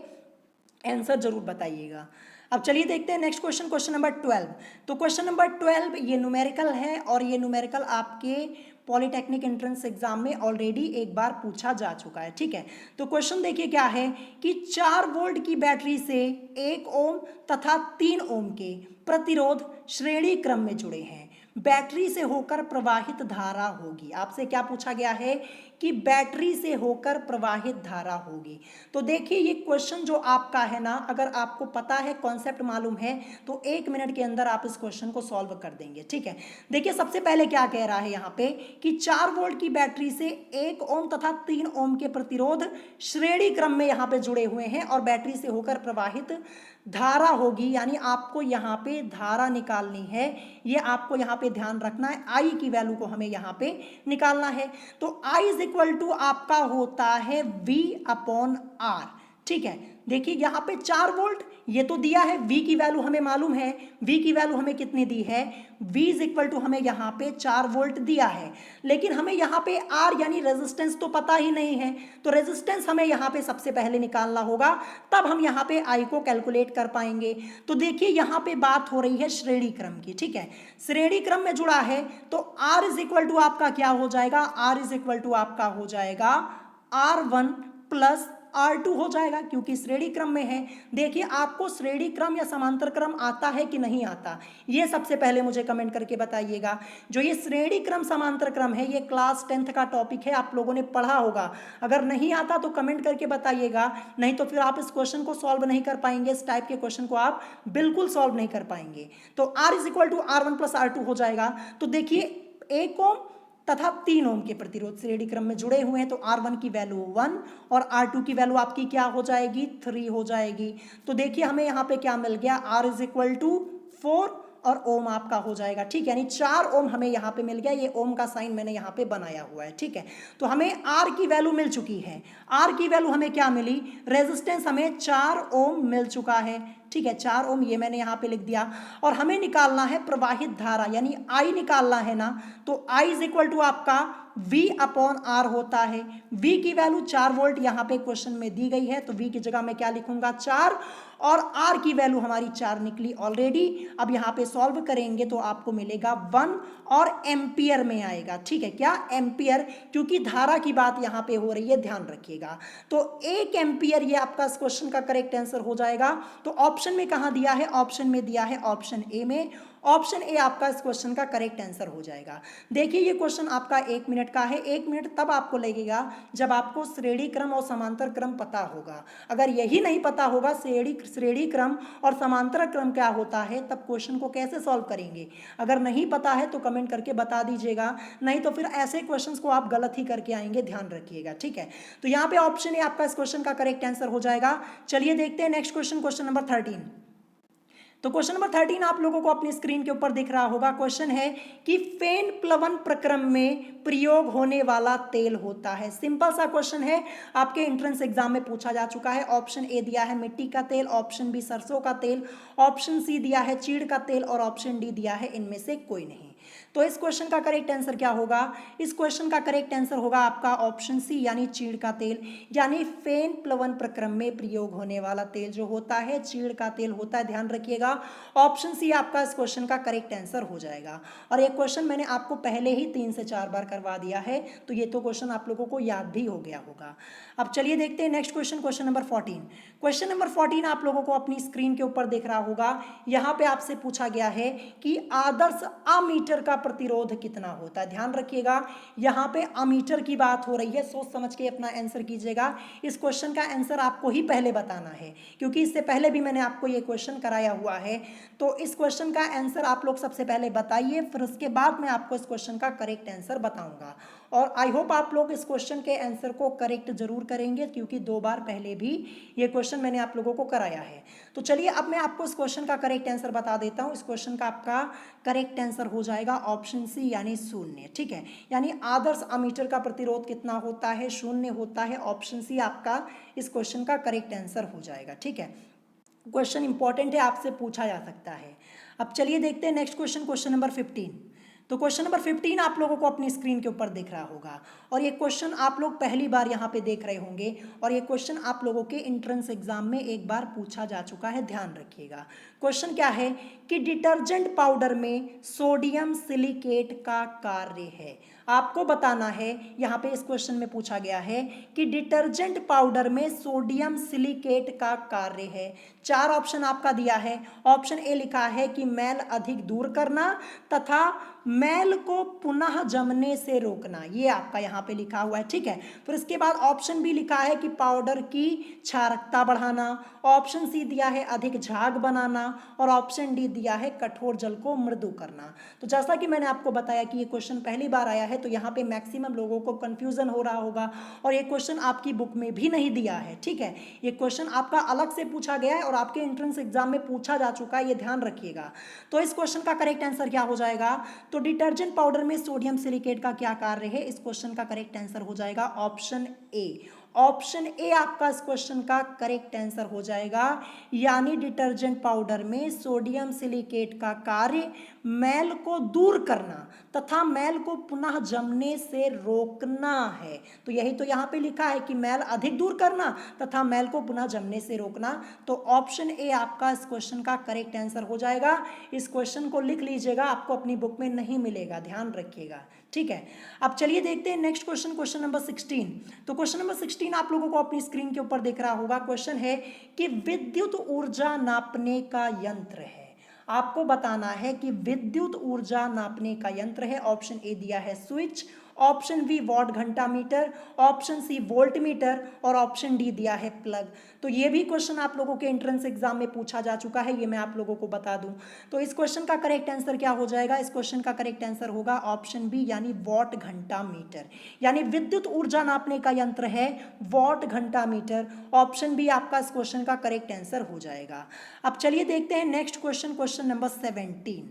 आंसर जरूर बताइएगा। अब चलिए देखते हैं नेक्स्ट क्वेश्चन, क्वेश्चन नंबर 12। तो क्वेश्चन नंबर 12 ये न्यूमेरिकल है और ये न्यूमेरिकल आपके पॉलिटेक्निक एंट्रेंस एग्जाम में ऑलरेडी एक बार पूछा जा चुका है, ठीक है। तो क्वेश्चन देखिए क्या है कि 4 वोल्ट की बैटरी से 1 ओम तथा 3 ओम के प्रतिरोध श्रेणी क्रम में जुड़े हैं। बैटरी से होकर प्रवाहित धारा होगी। आपसे क्या पूछा गया है कि बैटरी से होकर प्रवाहित धारा होगी। तो देखिए ये क्वेश्चन जो आपका है ना, अगर आपको पता है, कॉन्सेप्ट मालूम है, तो 1 मिनट के अंदर आप इस क्वेश्चन को सॉल्व कर देंगे, ठीक है। देखिए सबसे पहले क्या कह रहा है यहाँ पे कि 4 वोल्ट की बैटरी से 1 ओम तथा 3 ओम के प्रतिरोध श्रेणी क्रम में यहाँ पे जुड़े हुए हैं और बैटरी से होकर प्रवाहित धारा होगी, यानी आपको यहाँ पे धारा निकालनी है। ये आपको यहाँ पे ध्यान रखना है, आई की वैल्यू को हमें यहाँ पे निकालना है। तो आई इज इक्वल टू आपका होता है V अपॉन R, ठीक है। देखिए यहाँ पे 4 वोल्ट ये तो दिया है, V की वैल्यू हमें मालूम है। V की वैल्यू हमें कितनी दी है, V इज इक्वल टू हमें यहाँ पे 4 वोल्ट दिया है, लेकिन हमें यहाँ पे R यानी रेजिस्टेंस तो पता ही नहीं है। तो रेजिस्टेंस हमें यहाँ पे सबसे पहले निकालना होगा, तब हम यहाँ पे I को कैलकुलेट कर पाएंगे। तो देखिए यहाँ पे बात हो रही है श्रेणी क्रम की, ठीक है। श्रेणी क्रम में जुड़ा है तो R इज इक्वल टू आपका क्या हो जाएगा, R इज इक्वल टू आपका हो जाएगा R1 प्लस R2 हो जाएगा, क्योंकि श्रेणी क्रम में है। देखिए आपको श्रेणी क्रम या समांतर क्रम आता है कि नहीं आता, ये सबसे पहले मुझे कमेंट करके बताइएगा। जो ये श्रेणी क्रम समांतर क्रम है, ये क्लास 10th का टॉपिक है, आप लोगों ने पढ़ा होगा। अगर नहीं आता तो कमेंट करके बताइएगा, नहीं तो फिर आप इस क्वेश्चन को सॉल्व नहीं कर पाएंगे। इस टाइप के क्वेश्चन को आप बिल्कुल सॉल्व नहीं कर पाएंगे। तो R is equal to R1 plus R2 हो जाएगा। तो देखिए 1 ओम तथा 3 ओम के प्रतिरोध श्रेणी क्रम में जुड़े हुए हैं, तो R1 की वैल्यू 1 और R2 की वैल्यू आपकी क्या हो जाएगी, 3 हो जाएगी। तो देखिए हमें यहाँ पे क्या मिल गया, R इज इक्वल टू 4 और ओम आपका हो जाएगा, ठीक है। यानी 4 ओम हमें यहाँ पे मिल गया, ये ओम का साइन मैंने यहाँ पे बनाया हुआ है, ठीक है। तो हमें R की वैल्यू मिल चुकी है। R की वैल्यू हमें क्या मिली, रेजिस्टेंस हमें 4 ओम मिल चुका है, ठीक है। 4 ओम ये मैंने यहाँ पे लिख दिया। और हमें निकालना है प्रवाहित धारा, यानी I निकालना है ना। तो I इज इक्वल टू आपका V अपॉन R होता है। V की वैल्यू 4 वोल्ट यहाँ पे क्वेश्चन में दी गई है, तो V की जगह मैं क्या लिखूंगा 4, और R की वैल्यू हमारी 4 निकली ऑलरेडी। अब यहाँ पे सॉल्व करेंगे तो आपको मिलेगा 1 और एम्पियर में आएगा, ठीक है। क्या, एम्पियर, क्योंकि धारा की बात यहाँ पे हो रही है, ध्यान रखिएगा। तो 1 एम्पियर ये आपका इस क्वेश्चन का करेक्ट आंसर हो जाएगा। तो ऑप्शन में कहाँ दिया है, ऑप्शन में दिया है ऑप्शन ए में। ऑप्शन ए आपका इस क्वेश्चन का करेक्ट आंसर हो जाएगा। देखिए ये क्वेश्चन आपका 1 मिनट का है। 1 मिनट तब आपको लगेगा जब आपको श्रेणी क्रम और समांतर क्रम पता होगा। अगर यही नहीं पता होगा श्रेणी क्रम और समांतर क्रम क्या होता है, तब क्वेश्चन को कैसे सॉल्व करेंगे। अगर नहीं पता है तो कमेंट करके बता दीजिएगा, नहीं तो फिर ऐसे क्वेश्चंस को आप गलत ही करके आएंगे, ध्यान रखिएगा, ठीक है। तो यहाँ पे ऑप्शन ए आपका इस क्वेश्चन का करेक्ट आंसर हो जाएगा। चलिए देखते हैं नेक्स्ट क्वेश्चन, क्वेश्चन नंबर 13। तो क्वेश्चन नंबर 13 आप लोगों को अपनी स्क्रीन के ऊपर दिख रहा होगा। क्वेश्चन है कि फेन प्लवन प्रक्रम में प्रयोग होने वाला तेल होता है। सिंपल सा क्वेश्चन है, आपके एंट्रेंस एग्जाम में पूछा जा चुका है। ऑप्शन ए दिया है मिट्टी का तेल, ऑप्शन बी सरसों का तेल, ऑप्शन सी दिया है चीड़ का तेल और ऑप्शन डी दिया है इनमें से कोई नहीं। तो इस क्वेश्चन का करेक्ट आंसर क्या होगा? इस क्वेश्चन का करेक्ट आंसर होगा आपका ऑप्शन सी यानी चीड़ का तेल, यानी फेन प्लवन प्रक्रम में प्रयोग होने वाला तेल जो होता है चीड़ का तेल होता है। ध्यान रखिएगा, ऑप्शन सी आपका इस क्वेश्चन का करेक्ट आंसर हो जाएगा। और ये क्वेश्चन मैंने आपको पहले ही 3 से 4 बार करवा दिया है, तो ये तो क्वेश्चन आप लोगों को याद भी हो गया होगा। अब चलिए देखते हैं next question, question number 14। Question number 14 आप लोगों को अपनी स्क्रीन के ऊपर दिख रहा होगा। यहाँ पे आपसे पूछा गया है कि आदर्श अमीटर का प्रतिरोध कितना होता है। ध्यान रखिएगा, यहाँ पे अमीटर की बात हो रही है, सोच समझ के अपना आंसर कीजिएगा। इस क्वेश्चन का आंसर आपको ही पहले बताना है, क्योंकि इससे पहले भी मैंने आपको ये क्वेश्चन कराया हुआ है। तो इस क्वेश्चन का आंसर आप लोग सबसे पहले बताइए, फिर उसके बाद मैं आपको इस क्वेश्चन का करेक्ट आंसर बताऊंगा। और आई होप आप लोग इस क्वेश्चन के आंसर को करेक्ट जरूर करेंगे, क्योंकि 2 बार पहले भी ये क्वेश्चन मैंने आप लोगों को कराया है। तो चलिए अब मैं आपको इस क्वेश्चन का करेक्ट आंसर बता देता हूँ। इस क्वेश्चन का आपका करेक्ट आंसर हो जाएगा ऑप्शन सी यानी शून्य। ठीक है, यानी आदर्श अमीटर का प्रतिरोध कितना होता है? शून्य होता है। ऑप्शन सी आपका इस क्वेश्चन का करेक्ट आंसर हो जाएगा। ठीक है, क्वेश्चन इंपॉर्टेंट है, आपसे पूछा जा सकता है। अब चलिए देखते हैं नेक्स्ट क्वेश्चन, क्वेश्चन नंबर 15। तो क्वेश्चन नंबर 15 आप लोगों को अपनी स्क्रीन के ऊपर दिख रहा होगा, और ये क्वेश्चन आप लोग पहली बार यहाँ पे देख रहे होंगे, और ये क्वेश्चन आप लोगों के एंट्रेंस एग्जाम में एक बार पूछा जा चुका है। ध्यान रखिएगा, क्वेश्चन क्या है कि डिटर्जेंट पाउडर में सोडियम सिलिकेट का कार्य है। आपको बताना है, यहाँ पे इस क्वेश्चन में पूछा गया है कि डिटर्जेंट पाउडर में सोडियम सिलिकेट का कार्य है। 4 ऑप्शन आपका दिया है। ऑप्शन ए लिखा है कि मैल अधिक दूर करना तथा मैल को पुनः जमने से रोकना, ये आपका यहाँ पे लिखा हुआ है। ठीक है, फिर इसके बाद ऑप्शन बी लिखा है कि पाउडर की क्षारकता बढ़ाना। ऑप्शन सी दिया है अधिक झाग बनाना, और ऑप्शन डी दिया है कठोर जल को मृदु करना। तो जैसा कि मैंने आपको बताया कि ये क्वेश्चन पहली बार आया है, तो यहाँ पे मैक्सिमम लोगों को कंफ्यूजन हो रहा होगा, और ये क्वेश्चन आपकी बुक में भी नहीं दिया है। ठीक है, ये क्वेश्चन आपका अलग से पूछा गया है और आपके एंट्रेंस एग्जाम में पूछा जा चुका है, ये ध्यान रखिएगा। तो इस क्वेश्चन का करेक्ट आंसर क्या हो जाएगा? तो डिटर्जेंट पाउडर में सोडियम सिलिकेट का क्या कार्य है? इस क्वेश्चन का करेक्ट आंसर हो जाएगा ऑप्शन ए। ऑप्शन ए आपका इस क्वेश्चन का करेक्ट आंसर हो जाएगा, यानी डिटर्जेंट पाउडर में सोडियम सिलिकेट का कार्य मैल को दूर करना तथा मैल को पुनः जमने से रोकना है। तो यही तो यहाँ पे लिखा है कि मैल अधिक दूर करना तथा मैल को पुनः जमने से रोकना। तो ऑप्शन ए आपका इस क्वेश्चन का करेक्ट आंसर हो जाएगा। इस क्वेश्चन को लिख लीजिएगा, आपको अपनी बुक में नहीं मिलेगा, ध्यान रखिएगा। ठीक है, अब चलिए देखते हैं नेक्स्ट क्वेश्चन, क्वेश्चन नंबर 16। तो क्वेश्चन नंबर 16 आप लोगों को अपनी स्क्रीन के ऊपर दिख रहा होगा। क्वेश्चन है कि विद्युत ऊर्जा नापने का यंत्र है। आपको बताना है कि विद्युत ऊर्जा नापने का यंत्र है। ऑप्शन ए दिया है स्विच, ऑप्शन बी वॉट घंटा meter, option C volt meter, और ऑप्शन डी दिया है प्लग। तो ये भी क्वेश्चन आप लोगों के एंट्रेंस एग्जाम में पूछा जा चुका है, ये मैं आप लोगों को बता दूं। तो इस क्वेश्चन का करेक्ट आंसर क्या हो जाएगा? इस क्वेश्चन का करेक्ट आंसर होगा ऑप्शन बी, यानी वॉट घंटा मीटर। यानी विद्युत ऊर्जा नापने का यंत्र है वॉट घंटा मीटर। ऑप्शन बी आपका इस क्वेश्चन का करेक्ट आंसर हो जाएगा। अब चलिए देखते हैं नेक्स्ट क्वेश्चन, क्वेश्चन नंबर 17।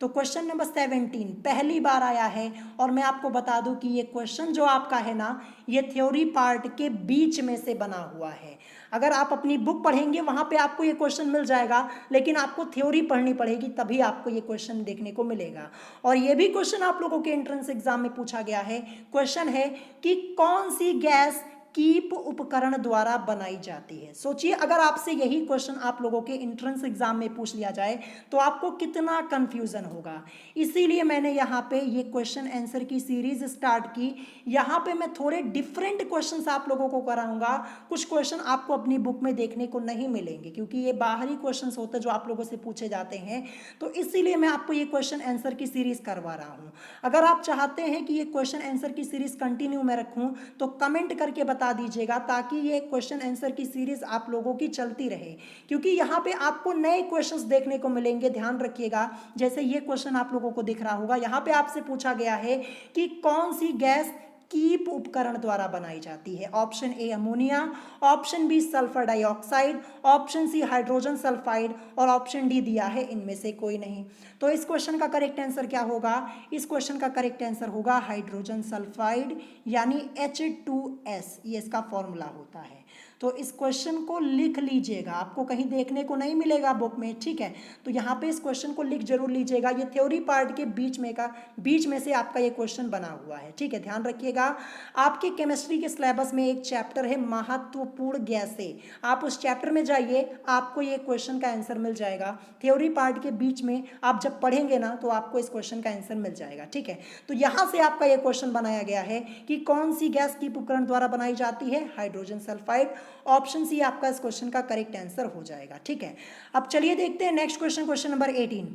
तो क्वेश्चन नंबर 17 पहली बार आया है, और मैं आपको बता दूं कि ये क्वेश्चन जो आपका है ना, ये थ्योरी पार्ट के बीच में से बना हुआ है। अगर आप अपनी बुक पढ़ेंगे वहां पे आपको ये क्वेश्चन मिल जाएगा, लेकिन आपको थ्योरी पढ़नी पड़ेगी, तभी आपको ये क्वेश्चन देखने को मिलेगा। और ये भी क्वेश्चन आप लोगों के एंट्रेंस एग्जाम में पूछा गया है। क्वेश्चन है कि कौन सी गैस कीप उपकरण द्वारा बनाई जाती है। सोचिए, अगर आपसे यही क्वेश्चन आप लोगों के एंट्रेंस एग्जाम में पूछ लिया जाए तो आपको कितना कंफ्यूजन होगा। इसीलिए मैंने यहाँ पे ये क्वेश्चन आंसर की सीरीज स्टार्ट की। यहाँ पे मैं थोड़े डिफरेंट क्वेश्चंस आप लोगों को कराऊंगा। कुछ क्वेश्चन आपको अपनी बुक में देखने को नहीं मिलेंगे, क्योंकि ये बाहरी क्वेश्चंस होते हैं जो आप लोगों से पूछे जाते हैं। तो इसीलिए मैं आपको ये क्वेश्चन आंसर की सीरीज करवा रहा हूँ। अगर आप चाहते हैं कि ये क्वेश्चन आंसर की सीरीज कंटिन्यू में रखूँ तो कमेंट करके बता दीजिएगा, ताकि ये क्वेश्चन आंसर की सीरीज आप लोगों की चलती रहे, क्योंकि यहाँ पे आपको नए क्वेश्चंस देखने को मिलेंगे। ध्यान रखिएगा, जैसे ये क्वेश्चन आप लोगों को दिख रहा होगा, यहाँ पे आपसे पूछा गया है कि कौन सी गैस कीप उपकरण द्वारा बनाई जाती है। Option A ammonia, option B sulphur dioxide, option C hydrogen sulphide, और ऑप्शन डी दिया है इनमें से कोई नहीं। तो इस क्वेश्चन का करेक्ट आंसर क्या होगा? इस क्वेश्चन का करेक्ट आंसर होगा हाइड्रोजन सल्फाइड, यानी H2S, ये इसका फॉर्मूला होता है। तो इस क्वेश्चन को लिख लीजिएगा, आपको कहीं देखने को नहीं मिलेगा बुक में, ठीक है। तो यहाँ पे इस क्वेश्चन को लिख जरूर लीजिएगा, ये थ्योरी पार्ट के बीच में से आपका ये क्वेश्चन बना हुआ है, ठीक है। ध्यान रखिएगा, आपके केमिस्ट्री के सिलेबस में एक चैप्टर है महत्वपूर्ण गैसें, आप उस चैप्टर में जाइए, आपको ये क्वेश्चन का आंसर मिल जाएगा। थ्योरी पार्ट के बीच में आप जब पढ़ेंगे ना तो आपको इस क्वेश्चन का आंसर मिल जाएगा, ठीक है। तो यहाँ से आपका ये क्वेश्चन बनाया गया है कि कौन सी गैस कीप उपकरण द्वारा बनाई जाती है, हाइड्रोजन सल्फाइड। ऑप्शन सी आपका इस क्वेश्चन का करेक्ट आंसर हो जाएगा, ठीक है। अब चलिए देखते हैं नेक्स्ट क्वेश्चन, क्वेश्चन नंबर 18।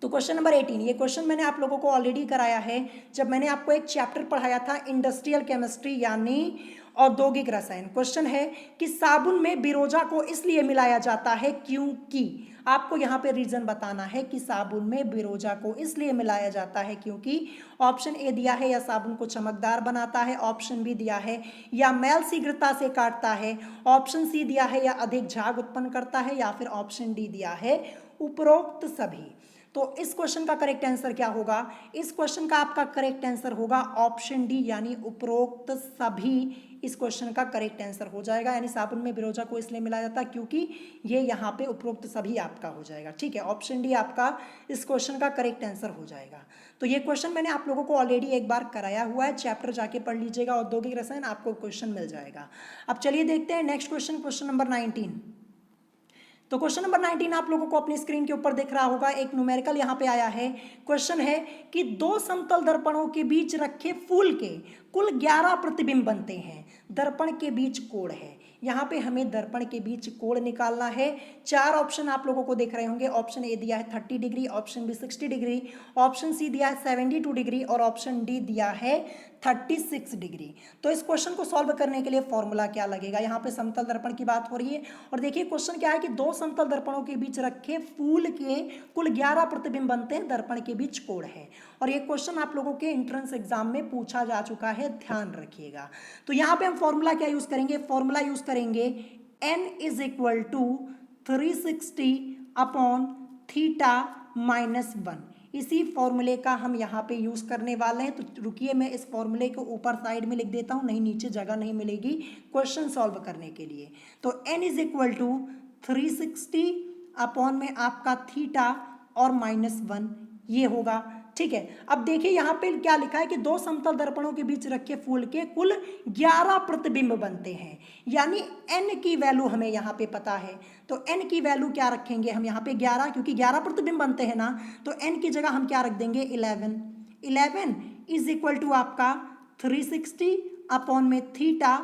तो क्वेश्चन नंबर 18, ये क्वेश्चन मैंने आप लोगों को ऑलरेडी कराया है जब मैंने आपको एक चैप्टर पढ़ाया था इंडस्ट्रियल केमिस्ट्री यानी औद्योगिक रसायन। क्वेश्चन है कि साबुन में बिरोजा को इसलिए मिलाया जाता है क्योंकि, आपको यहाँ पे रीजन बताना है कि साबुन में बिरोजा को इसलिए मिलाया जाता है क्योंकि ऑप्शन ए दिया है या साबुन को चमकदार बनाता है, ऑप्शन बी दिया है या मैल शीघ्रता से काटता है, ऑप्शन सी दिया है या अधिक झाग उत्पन्न करता है, या फिर ऑप्शन डी दिया है उपरोक्त सभी। तो इस क्वेश्चन का करेक्ट आंसर क्या होगा, इस क्वेश्चन का आपका करेक्ट आंसर होगा ऑप्शन डी यानी उपरोक्त सभी। इस क्वेश्चन का करेक्ट आंसर हो जाएगा, यानी साबुन में बिरोजा को इसलिए मिलाया जाता है क्योंकि ये यहाँ पे उपरोक्त सभी आपका हो जाएगा, ठीक है। ऑप्शन डी आपका इस क्वेश्चन का करेक्ट आंसर हो जाएगा। तो ये क्वेश्चन मैंने आप लोगों को ऑलरेडी एक बार कराया हुआ है, चैप्टर जाके पढ़ लीजिएगा औद्योगिक रसायन, आपको क्वेश्चन मिल जाएगा। अब चलिए देखते हैं नेक्स्ट क्वेश्चन, क्वेश्चन नंबर 19। तो क्वेश्चन नंबर 19 आप लोगों को अपनी स्क्रीन के ऊपर दिख रहा होगा, एक न्यूमेरिकल यहाँ पे आया है। क्वेश्चन है कि दो समतल दर्पणों के बीच रखे फूल के कुल 11 प्रतिबिंब बनते हैं, दर्पण के बीच कोण है। यहाँ पे हमें दर्पण के बीच कोण निकालना है। 4 ऑप्शन आप लोगों को दिख रहे होंगे, ऑप्शन ए दिया है 30 degree, option B 60 degree, option C दिया है 72 डिग्री और ऑप्शन डी दिया है 36 डिग्री। तो इस क्वेश्चन को सॉल्व करने के लिए फॉर्मूला क्या लगेगा, यहाँ पे समतल दर्पण की बात हो रही है और देखिए क्वेश्चन क्या है कि दो समतल दर्पणों के बीच रखे फूल के कुल 11 प्रतिबिंब बनते हैं, दर्पण के बीच कोण है। और ये क्वेश्चन आप लोगों के एंट्रेंस एग्जाम में पूछा जा चुका है, ध्यान रखिएगा। तो यहाँ पे हम फॉर्मूला क्या यूज करेंगे, फॉर्मूला यूज करेंगे n is equal to 360 upon theta minus 1। इसी फॉर्मूले का हम यहाँ पे यूज करने वाले हैं। तो रुकिए मैं इस फॉर्मूले को ऊपर साइड में लिख देता हूँ, नहीं नीचे जगह नहीं मिलेगी क्वेश्चन सॉल्व करने के लिए। तो n is equal to 360 upon में आपका थीटा और -1 ये होगा, ठीक है। अब देखिए यहाँ पे क्या लिखा है कि दो समतल दर्पणों के बीच रखे फूल के कुल 11 प्रतिबिंब बनते हैं, यानी n की वैल्यू हमें यहाँ पे पता है। तो n की वैल्यू क्या रखेंगे हम यहाँ पे 11, क्योंकि 11 प्रतिबिंब बनते हैं ना, तो n की जगह हम क्या रख देंगे 11। 11 इज इक्वल टू आपका 360 अपॉन में थीटा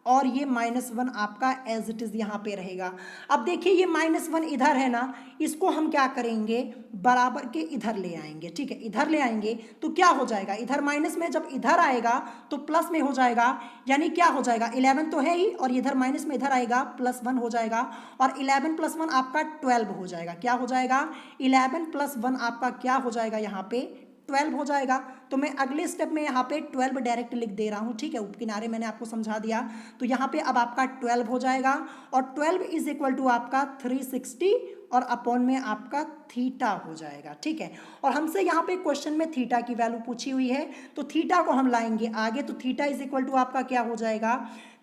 और ये -1 आपका एज इट इज यहाँ पे रहेगा। अब देखिए ये -1 इधर है ना, इसको हम क्या करेंगे बराबर के इधर ले आएंगे, ठीक है। इधर ले आएंगे तो क्या हो जाएगा, इधर माइनस में जब इधर आएगा तो प्लस में हो जाएगा, यानी क्या हो जाएगा 11 तो है ही और इधर माइनस में इधर आएगा +1 हो जाएगा और 11 + 1 आपका 12 हो जाएगा। क्या हो जाएगा 11 + 1 आपका क्या हो जाएगा यहाँ पे 12 हो जाएगा। तो मैं अगले स्टेप में यहाँ पे 12 डायरेक्ट लिख दे रहा हूँ, ठीक है। उपकिनारे मैंने आपको समझा दिया, तो यहाँ पे अब आपका 12 हो जाएगा और 12 इज इक्वल टू आपका 360 और अपॉन में आपका थीटा हो जाएगा, ठीक है। और हमसे यहाँ पे क्वेश्चन में थीटा की वैल्यू पूछी हुई है, तो थीटा को हम लाएंगे आगे। तो थीटा इज इक्वल टू आपका क्या हो जाएगा,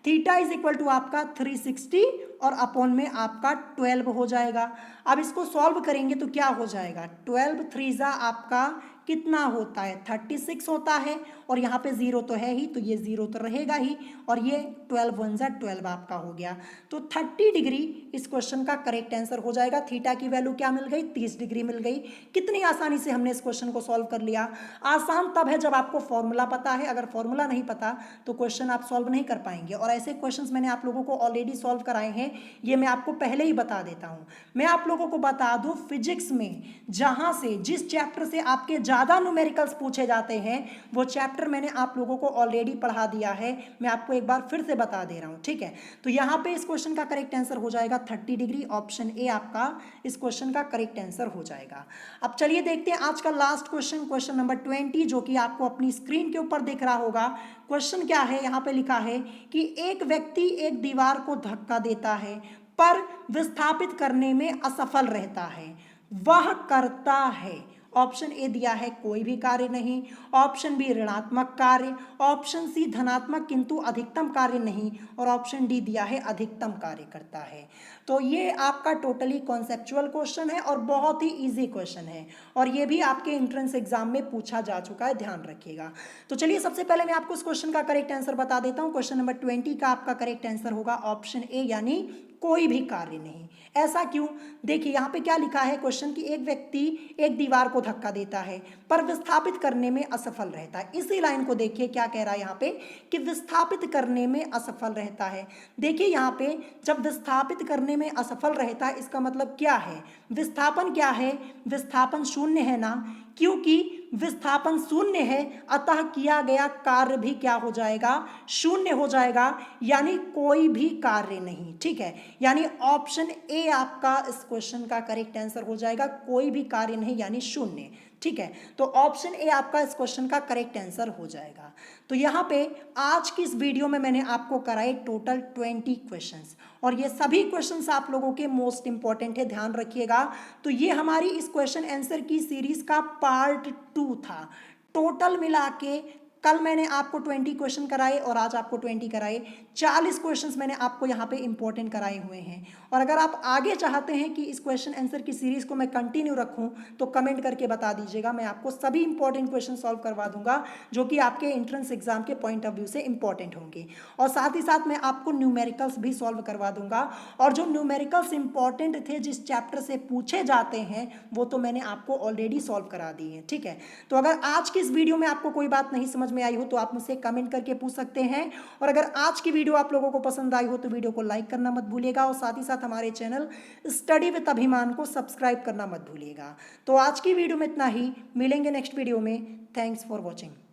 थीटा इज इक्वल टू आपका 360 और अपॉन में आपका 12 हो जाएगा। अब इसको सॉल्व करेंगे तो क्या हो जाएगा 12 3 आपका कितना होता है 36 होता है और यहाँ पे 0 तो है ही, तो ये 0 तो रहेगा ही और ये 12 1 12 आपका हो गया। तो 30 डिग्री इस क्वेश्चन का करेक्ट आंसर हो जाएगा। थीटा की वैल्यू क्या मिल गई 30 डिग्री मिल गई। कितनी आसानी से हमने इस क्वेश्चन को सॉल्व कर लिया। आसान तब है जब आपको फॉर्मूला पता है, अगर फॉर्मूला नहीं पता तो क्वेश्चन आप सॉल्व नहीं कर पाएंगे। और ऐसे क्वेश्चन मैंने आप लोगों को ऑलरेडी सॉल्व कराए हैं, ये मैं आपको पहले ही बता देता हूँ। मैं आप लोगों को बता दूँ फिजिक्स में जहाँ से जिस चैप्टर से आपके ज़्यादा न्यूमेरिकल्स पूछे जाते हैं वो चैप्टर मैंने आप लोगों को ऑलरेडी पढ़ा दिया है, मैं आपको एक बार फिर से बता दे रहा हूँ, ठीक है। तो यहाँ पे इस क्वेश्चन का करेक्ट आंसर हो जाएगा 30 डिग्री, ऑप्शन ए आपका इस क्वेश्चन का करेक्ट आंसर हो जाएगा। अब चलिए देखते हैं आज का लास्ट क्वेश्चन, क्वेश्चन नंबर 20, जो कि आपको अपनी स्क्रीन के ऊपर दिख रहा होगा। क्वेश्चन क्या है, यहाँ पे लिखा है कि एक व्यक्ति एक दीवार को धक्का देता है पर विस्थापित करने में असफल रहता है, वह करता है ऑप्शन ए दिया है कोई भी कार्य नहीं, ऑप्शन बी ऋणात्मक कार्य, ऑप्शन सी धनात्मक किंतु अधिकतम कार्य नहीं, और ऑप्शन डी दिया है अधिकतम कार्य करता है। तो ये आपका टोटली कॉन्सेप्चुअल क्वेश्चन है और बहुत ही इजी क्वेश्चन है, और ये भी आपके एंट्रेंस एग्जाम में पूछा जा चुका है, ध्यान रखिएगा। तो चलिए सबसे पहले मैं आपको इस क्वेश्चन का करेक्ट आंसर बता देता हूँ। क्वेश्चन नंबर 20 का आपका करेक्ट आंसर होगा ऑप्शन ए, यानी कोई भी कार्य नहीं। ऐसा क्यों? देखिए यहाँ पे क्या लिखा है क्वेश्चन की, एक व्यक्ति एक दीवार को धक्का देता है पर विस्थापित करने में असफल रहता है। इसी लाइन को देखिए क्या कह रहा है यहाँ पे कि विस्थापित करने में असफल रहता है। देखिए यहाँ पे जब विस्थापित करने में असफल रहता है इसका मतलब क्या है? विस्थापन क्या है? विस्थापन शून्य है ना, क्योंकि विस्थापन शून्य है अतः किया गया कार्य भी क्या हो जाएगा? शून्य हो जाएगा, यानी कोई भी कार्य नहीं। ठीक है, यानी ऑप्शन ए आपका इस क्वेश्चन का करेक्ट आंसर हो जाएगा, कोई भी कार्य नहीं यानी शून्य। ठीक है, तो ऑप्शन ए आपका इस क्वेश्चन का करेक्ट आंसर हो जाएगा। तो यहाँ पे आज की इस वीडियो में मैंने आपको कराए टोटल 20 क्वेश्चंस, और ये सभी क्वेश्चंस आप लोगों के मोस्ट इंपॉर्टेंट है, ध्यान रखिएगा। तो ये हमारी इस क्वेश्चन आंसर की सीरीज का पार्ट 2 था। टोटल मिला के कल मैंने आपको 20 क्वेश्चन कराए और आज आपको 20 कराए, 40 क्वेश्चंस मैंने आपको यहाँ पे इंपॉर्टेंट कराए हुए हैं। और अगर आप आगे चाहते हैं कि इस क्वेश्चन आंसर की सीरीज को मैं कंटिन्यू रखूं तो कमेंट करके बता दीजिएगा, मैं आपको सभी इंपॉर्टेंट क्वेश्चन सॉल्व करवा दूंगा जो कि आपके एंट्रेंस एग्जाम के पॉइंट ऑफ व्यू से इंपॉर्टेंट होंगे। और साथ ही साथ मैं आपको न्यूमेरिकल्स भी सॉल्व करवा दूंगा, और जो न्यूमेरिकल्स इंपॉर्टेंट थे जिस चैप्टर से पूछे जाते हैं वो तो मैंने आपको ऑलरेडी सॉल्व करा दिए हैं। ठीक है, तो अगर आज की इस वीडियो में आपको कोई बात नहीं समझ में आई हो तो आप मुझसे कमेंट करके पूछ सकते हैं, और अगर आज की वीडियो आप लोगों को पसंद आई हो तो वीडियो को लाइक करना मत भूलिएगा, और साथ ही साथ हमारे चैनल स्टडी विद अभिमान को सब्सक्राइब करना मत भूलिएगा। तो आज की वीडियो में इतना ही, मिलेंगे नेक्स्ट वीडियो में। Thanks for watching.